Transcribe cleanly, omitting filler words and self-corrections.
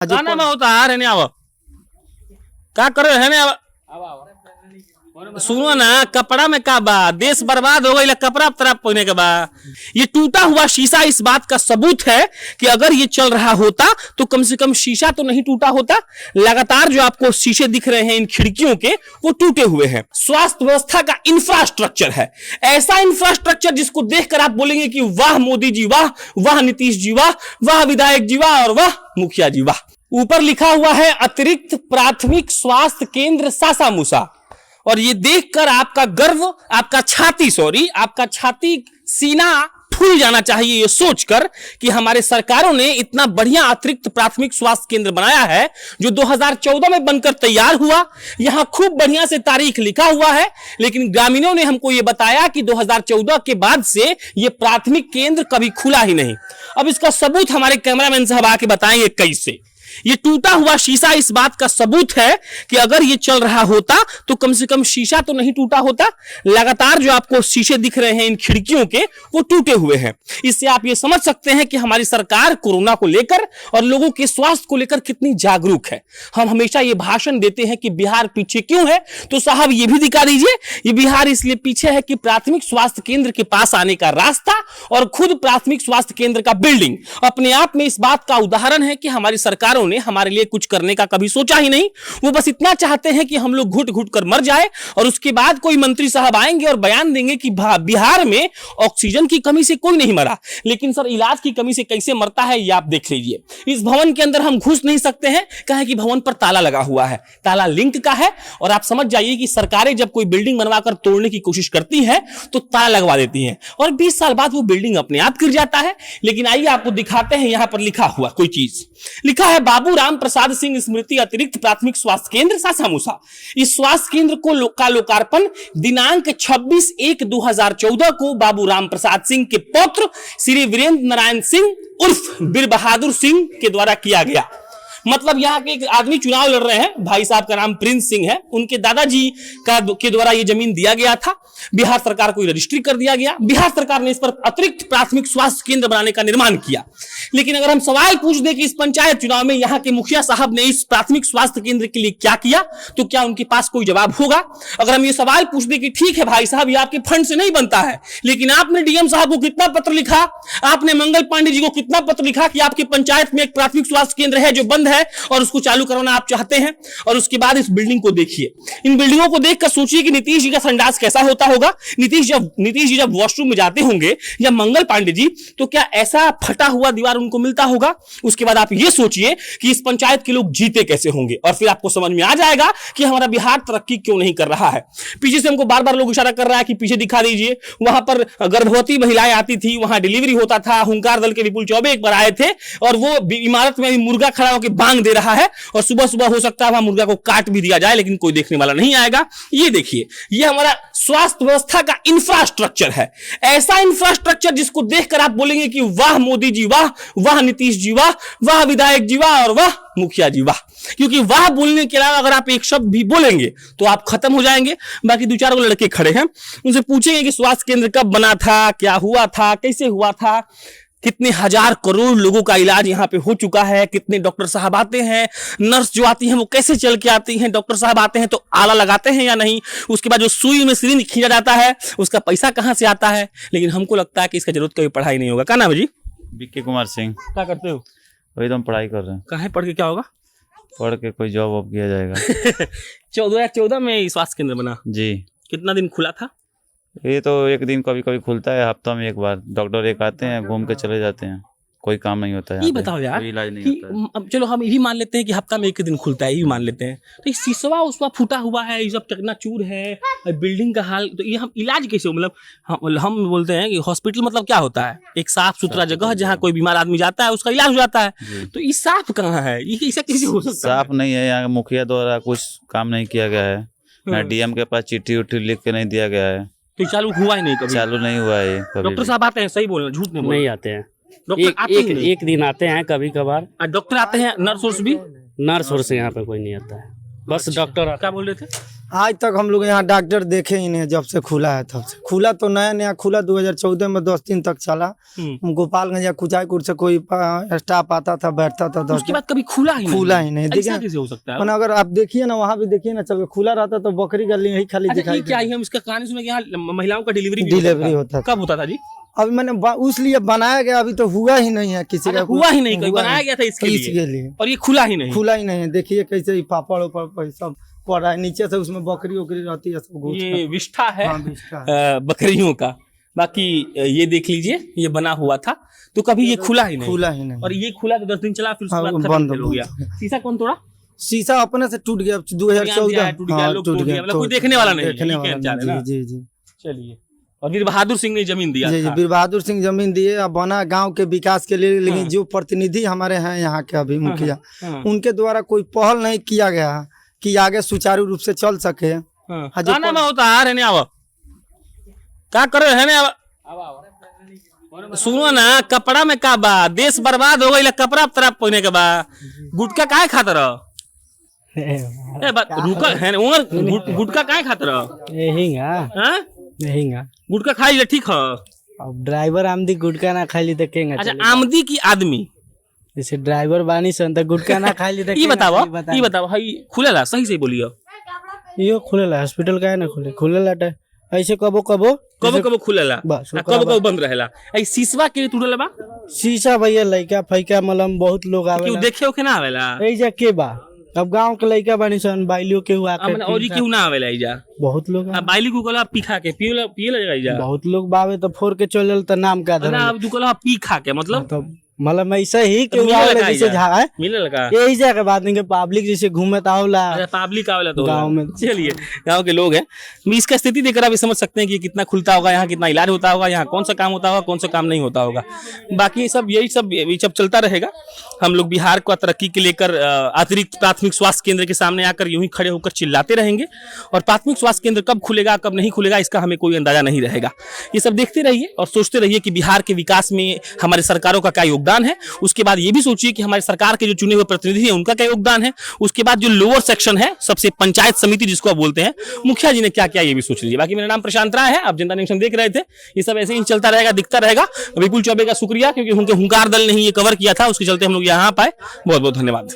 गाना में होता है नहीं आवा का करे है नहीं आवा सुनो ना कपड़ा में का बा देश बर्बाद हो गई कपड़ा तरफ पहने के बा। ये टूटा हुआ शीशा इस बात का सबूत है कि अगर ये चल रहा होता तो कम से कम शीशा तो नहीं टूटा होता। लगातार जो आपको शीशे दिख रहे हैं इन खिड़कियों के वो टूटे हुए हैं। स्वास्थ्य व्यवस्था का इंफ्रास्ट्रक्चर है, ऐसा इंफ्रास्ट्रक्चर जिसको देखकर आप बोलेंगे कि वाह मोदी जी वाह, वाह नीतीश जी वाह, वाह विधायक जी वाह और वाह मुखिया जी वाह। ऊपर लिखा हुआ है अतिरिक्त प्राथमिक स्वास्थ्य केंद्र सासा मूसा, और ये देखकर आपका गर्व, आपका छाती सीना फूल जाना चाहिए ये सोचकर कि हमारे सरकारों ने इतना बढ़िया अतिरिक्त प्राथमिक स्वास्थ्य केंद्र बनाया है जो 2014 में बनकर तैयार हुआ। यहां खूब बढ़िया से तारीख लिखा हुआ है, लेकिन ग्रामीणों ने हमको ये बताया कि 2014 के बाद से ये प्राथमिक केंद्र कभी खुला ही नहीं। अब इसका सबूत हमारे कैमरामैन साहब आके बताएंगे कैसे। ये टूटा हुआ शीशा इस बात का सबूत है कि अगर ये चल रहा होता तो कम से कम शीशा तो नहीं टूटा होता। लगातार जो आपको शीशे दिख रहे हैं इन खिड़कियों के वो टूटे हुए हैं। इससे आप ये समझ सकते हैं कि हमारी सरकार कोरोना को लेकर और लोगों के स्वास्थ्य को लेकर कितनी जागरूक है। हम हमेशा ये भाषण देते हैं कि बिहार पीछे क्यों है, तो साहब ये भी दिखा दीजिए। ये बिहार इसलिए पीछे है कि प्राथमिक स्वास्थ्य केंद्र के पास आने का रास्ता और खुद प्राथमिक स्वास्थ्य केंद्र का बिल्डिंग अपने आप में इस बात का उदाहरण है कि हमारी सरकारों ने हमारे लिए कुछ करने का कभी सोचा ही नहीं। वो बस इतना चाहते हैं कि हम लोग घुट घुट कर मर जाए और उसके बाद कोई मंत्री साहब आएंगे और बयान देंगे कि बिहार में ऑक्सीजन की कमी से कोई नहीं मरा। लेकिन सर इलाज की कमी से कैसे मरता है ये आप देख लीजिए। इस भवन के अंदर हम घुस नहीं सकते हैं, कहे कि भवन पर ताला लगा हुआ है, ताला लिंक का है। और आप समझ जाइए कि सरकारें जब कोई बिल्डिंग बनवाकर तोड़ने की कोशिश करती है तो ताला लगवा देती है और 20 साल बाद वो बिल्डिंग अपने आप गिर जाता है। लेकिन आइए आपको दिखाते हैं, यहां पर लिखा हुआ कोई चीज लिखा है बाबू राम प्रसाद सिंह स्मृति अतिरिक्त प्राथमिक स्वास्थ्य केंद्र सासा मूसा। इस स्वास्थ्य केंद्र का लोकार्पण दिनांक 26/1/2014 को बाबू राम प्रसाद सिंह के पौत्र श्री वीरेंद्र नारायण सिंह उर्फ बीर बहादुर सिंह के द्वारा किया गया। मतलब यहाँ के एक आदमी चुनाव लड़ रहे हैं, भाई साहब का नाम प्रिंस सिंह है, उनके दादाजी के द्वारा ये जमीन दिया गया था। बिहार सरकार को रजिस्ट्री कर दिया गया। बिहार सरकार ने इस पर अतिरिक्त प्राथमिक स्वास्थ्य केंद्र बनाने का निर्माण किया। लेकिन अगर हम सवाल पूछ दें कि इस पंचायत चुनाव में यहाँ के मुखिया साहब ने इस प्राथमिक स्वास्थ्य केंद्र के लिए क्या किया, तो क्या उनके पास कोई जवाब होगा? अगर हम ये सवाल पूछ दें कि ठीक है भाई साहब ये आपके फंड से नहीं बनता है, लेकिन आपने डीएम साहब को कितना पत्र लिखा, आपने मंगल पांडे जी को कितना पत्र लिखा कि आपकी पंचायत में एक प्राथमिक स्वास्थ्य केंद्र है जो बंद है और उसको चालू करवाना आप चाहते हैं। और उसके बाद इस बिल्डिंग को देखिए, इन बिल्डिंगों को देखकर सोचिए कि नीतीश जी का संडास कैसा होता होगा। नीतीश जी जब वॉशरूम में जाते होंगे या मंगल पांडे जी, तो क्या ऐसा फटा हुआ दीवार उनको मिलता होगा? उसके बाद आप ये सोचिए कि इस पंचायत के लोग जीते कैसे होंगे, और फिर आपको समझ में आ जाएगा कि हमारा बिहार तरक्की क्यों नहीं कर रहा है। पीछे से हमको बार बार लोग इशारा कर रहा है कि पीछे दिखा दीजिए, वहां पर गर्भवती महिलाएं आती थी, वहां डिलीवरी होता था। हुंकार दल के विपुल चौबे एक बार आए थे और वो इमारत में मुर्गा खड़ा होकर बांग दे रहा है और सुबह सुबह हो सकता है वहां मुर्गा को काट भी दिया जाए, लेकिन कोई देखने वाला नहीं आएगा। ये देखिए, ये हमारा स्वास्थ्य व्यवस्था का इंफ्रास्ट्रक्चर है, ऐसा इंफ्रास्ट्रक्चर जिसको देखकर आप बोलेंगे कि वाह मोदी जी वाह, वाह नीतीश जी वाह, वाह विधायक जी वाह और वाह मुखिया जी वाह। क्योंकि वाह बोलने के अलावा अगर आप एक शब्द भी बोलेंगे तो आप खत्म हो जाएंगे। बाकी 2-4 लड़के खड़े हैं, उनसे पूछेंगे कि स्वास्थ्य केंद्र कब बना था, क्या हुआ था, कैसे हुआ था, कितने हजार करोड़ लोगों का इलाज यहाँ पे हो चुका है, कितने डॉक्टर साहब आते हैं, नर्स जो आती हैं वो कैसे चल के आती हैं, डॉक्टर साहब आते हैं तो आला लगाते हैं या नहीं, उसके बाद जो सुई में सिरिंज खींचा जाता है उसका पैसा कहाँ से आता है। लेकिन हमको लगता है कि इसका जरूरत कभी पढ़ाई नहीं होगा। क्या नाम है जी? विक्की कुमार सिंह। क्या करते हो? वही तो हम पढ़ाई कर रहे हैं। कहाँ पढ़ के क्या होगा? पढ़ के कोई जॉब वॉब किया जाएगा। 2014 में स्वास्थ्य केंद्र बना जी। कितना दिन खुला था? ये तो एक दिन कभी कभी खुलता है, हफ्ता में एक बार। डॉक्टर एक आते हैं, घूम के चले जाते हैं, कोई काम नहीं होता है। ये बताओ यार, कोई इलाज नहीं होता है। अब चलो हम ये भी मान लेते हैं कि हफ्ता में एक दिन खुलता है, ये भी मान लेते हैं, तो ये शीशवा उसवा फूटा हुआ है, ये सब चकनाचूर है, बिल्डिंग का हाल, तो ये हम इलाज कैसे, मतलब हम बोलते हैं कि हॉस्पिटल मतलब क्या होता है? एक साफ सुथरा जगह जहाँ कोई बीमार आदमी जाता है उसका इलाज हो जाता है। तो ये साफ कहाँ है? ये ऐसा कैसे हो सकता है? साफ नहीं है, यहाँ मुखिया द्वारा कुछ काम नहीं किया गया है, ना डीएम के पास चिट्ठी उट्ठी लिख के नहीं दिया गया है। तो चालू हुआ ही नहीं कभी? चालू नहीं हुआ है। डॉक्टर साहब आते हैं, सही बोलना, झूठ नहीं आते हैं। एक दिन आते हैं कभी कभार। डॉक्टर आते हैं, नर्स भी? नर्स और से यहाँ पे कोई नहीं आता है, बस डॉक्टर। क्या बोल रहे थे? आज तक हम लोग यहाँ डॉक्टर देखे ही नहीं, जब से खुला है तब से। खुला तो नया नया खुला 2014 में 10 दिन तक चला। गोपालगंज या कुचायपुर से कोई स्टाफ आता था, बैठता था, 10 उसके बाद कभी खुला ही नहीं। देखिए ऐसा कैसे हो सकता है? अगर आप देखिए ना, वहाँ भी देखिए ना, चल खुला रहता तो बकरी गली यही खाली अच्छा, दिखाई ये क्या है? हम इसका कहानी सुने कि यहाँ महिलाओं का डिलीवरी होता था। कब होता था जी? अभी मैंने उसलिए बनाया गया, अभी तो हुआ ही नहीं है किसी का। हुआ ही नहीं, कोई बनाया गया था इसके लिए और ये खुला ही नहीं। खुला ही नहीं है। देखिए कैसे ही पापड़ उपड़ सब पड़ रहा है नीचे से, उसमें बकरी वकरी रहती है सब। ये विष्ठा है, हाँ, विष्ठा है। बकरियों का। बाकी ये देख लीजिए, ये बना हुआ था तो कभी ये खुला ही नहीं। और ये खुला तो 10 दिन चला, फिर उसके बाद बंद हो गया। शीशा कौन तोड़ा? शीशा अपने से टूट गया 2014। टूट गया, लोग टूट गया, मतलब कोई देखने वाला नहीं। जी। चलिए, और वीर बहादुर सिंह ने जमीन दिया था। वीर बहादुर सिंह जमीन दिए, अब बना गांव के विकास के लिए। लेकिन जो प्रतिनिधि हमारे हैं यहाँ के अभी मुखिया, उनके द्वारा कोई पहल नहीं किया गया कि आगे सुचारू रूप से चल सके। क्या कर रहे हैं? सुनो ना, कपड़ा में का बा, देश बर्बाद हो गई, कपड़ा तरफ पहने के बा। गुटखा काहे खाता रह? रुका है गुटखा काहे खाता रह? गुटखा खाई ठीक है। अब ड्राइवर आमदी गुटका ना खाई तो केंगा। अच्छा, आमदी की आदमी जैसे ड्राइवर बानी सन तो गुटका ना खाई तो ये बताओ भाई, खुलेला? सही से बोलियो। यो खुलेला, हॉस्पिटल का है ना खुलेला ऐसे कबो खुलेला, कबो बंद रहेला। ऐ शीशवा के टूटल बा? शीशा भैया लइका फैका मलम बहुत लोग आवे देखे ओखे ना आवेला। ऐजा के बा, अब गांव के लइका बानी सन, बाइलियो के हुआ के और क्यों ना आवेला ऐजा? बहुत लोग बाइली को कला पी खा के पिए लगेगा ऐजा। बहुत लोग बावे तो फोड़ के चलल त नाम का धरल। अब तू कला पी खा के मतलब ऐसा ही के मिले लगा। यही जगह बात नहीं, पब्लिक जैसे घूमे तावला, पब्लिक आवेला तो गांव में। चलिए, गांव के लोग हैं, इसका स्थिति देखकर आप समझ सकते हैं कि कितना खुलता होगा, यहाँ कितना इलाज होता होगा, यहाँ कौन सा काम होता होगा, कौन सा काम नहीं होता होगा। बाकी यही सब चलता रहेगा। हम लोग बिहार को तरक्की के लेकर अतिरिक्त प्राथमिक स्वास्थ्य केंद्र के सामने आकर यूं ही खड़े होकर चिल्लाते रहेंगे, और प्राथमिक स्वास्थ्य केंद्र कब खुलेगा कब नहीं खुलेगा इसका हमें कोई अंदाजा नहीं रहेगा। ये सब देखते रहिए और सोचते रहिए कि बिहार के विकास में हमारे सरकारों का क्या योगदान है। उसके बाद ये भी सोचिए कि हमारे सरकार के जो चुने हुए प्रतिनिधि हैं उनका क्या योगदान है। उसके बाद जो लोअर सेक्शन है, सबसे पंचायत समिति जिसको आप बोलते हैं, मुखिया जी ने क्या किया ये भी सोच लीजिए। बाकी मेरा नाम प्रशांत राय है, आप जनता न्यूज़ देख रहे थे। ये सब ऐसे ही चलता रहेगा, दिखता रहेगा। विपुल चौबे का शुक्रिया, क्योंकि उनके हुंकार दल ने ही ये कवर किया था, उसके चलते हम लोग यहाँ पाए। बहुत बहुत धन्यवाद।